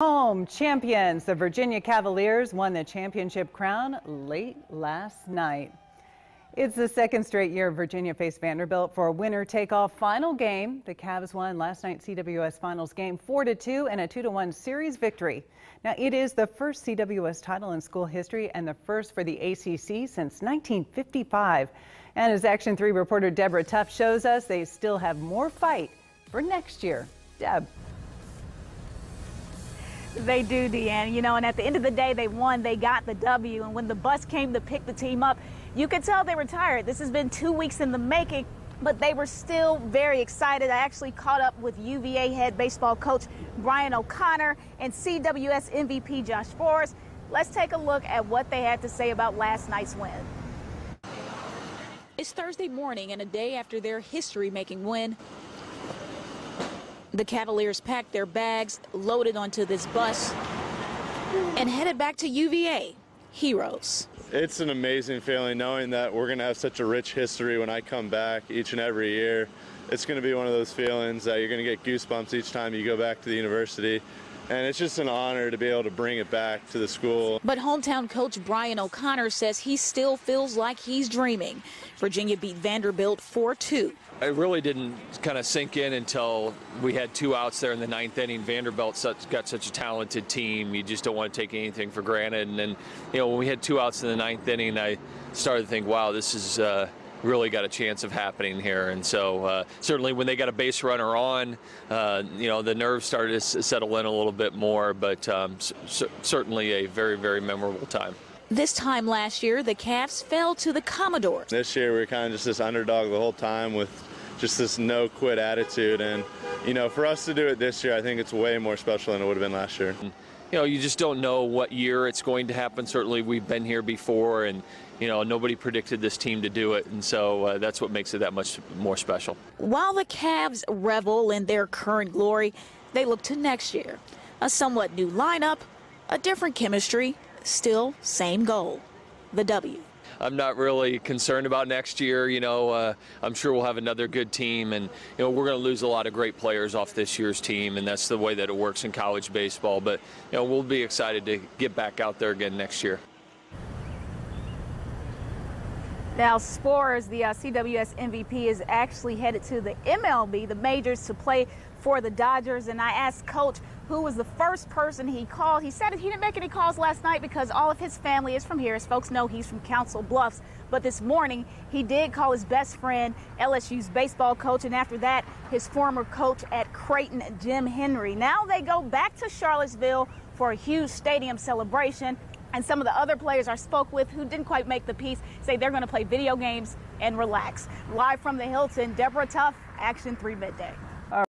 Home champions, the Virginia Cavaliers won the championship crown late last night. It's the second straight year Virginia faced Vanderbilt for a winner-take-all final game. The Cavs won last night's CWS Finals game 4-2 and a 2-1 series victory. Now, it is the first CWS title in school history and the first for the ACC since 1955. And as Action 3 reporter Deborah Tuff shows us, they still have more fight for next year. Deb. They do, Deanne. You know, and at the end of the day, they won. They got the W. And when the bus came to pick the team up, you could tell they were tired. This has been 2 weeks in the making, but they were still very excited. I actually caught up with UVA head baseball coach Brian O'Connor and CWS MVP Josh Forrest. Let's take a look at what they had to say about last night's win. It's Thursday morning and a day after their history-making win. The Cavaliers packed their bags, loaded onto this bus, and headed back to UVA. Heroes. It's an amazing feeling knowing that we're going to have such a rich history when I come back each and every year. It's going to be one of those feelings that you're going to get goosebumps each time you go back to the university. And it's just an honor to be able to bring it back to the school. But hometown coach Brian O'Connor says he still feels like he's dreaming. Virginia beat Vanderbilt 4-2. It really didn't kind of sink in until we had 2 outs there in the 9th inning. Vanderbilt got such a talented team. You just don't want to take anything for granted. And then, you know, when we had 2 outs in the 9th inning, I started to think, wow, this is really got a chance of happening here. And so certainly when they got a base runner on, you know, the nerves started to settle in a little bit more. But certainly a very, very memorable time. This time last year, the Cavs fell to the Commodores. This year, we were kind of just this underdog the whole time with just this no-quit attitude. And, you know, for us to do it this year, I think it's way more special than it would have been last year. You know, you just don't know what year it's going to happen. Certainly, we've been here before, and, you know, nobody predicted this team to do it. And so that's what makes it that much more special. While the Cavs revel in their current glory, they look to next year. A somewhat new lineup, a different chemistry, still same goal, the W. I'm not really concerned about next year. You know, I'm sure we'll have another good team, and, you know, we're going to lose a lot of great players off this year's team, and that's the way that it works in college baseball. But, you know, we'll be excited to get back out there again next year. Now, Spores, the CWS MVP, is actually headed to the MLB, the majors, to play for the Dodgers. And I asked Coach who was the first person he called. He said he didn't make any calls last night because all of his family is from here. As folks know, he's from Council Bluffs. But this morning, he did call his best friend, LSU's baseball coach, and after that, his former coach at Creighton, Jim Henry. Now they go back to Charlottesville for a huge stadium celebration. And some of the other players I spoke with who didn't quite make the piece say they're going to play video games and relax. Live from the Hilton, Deborah Tuff, Action 3 Midday.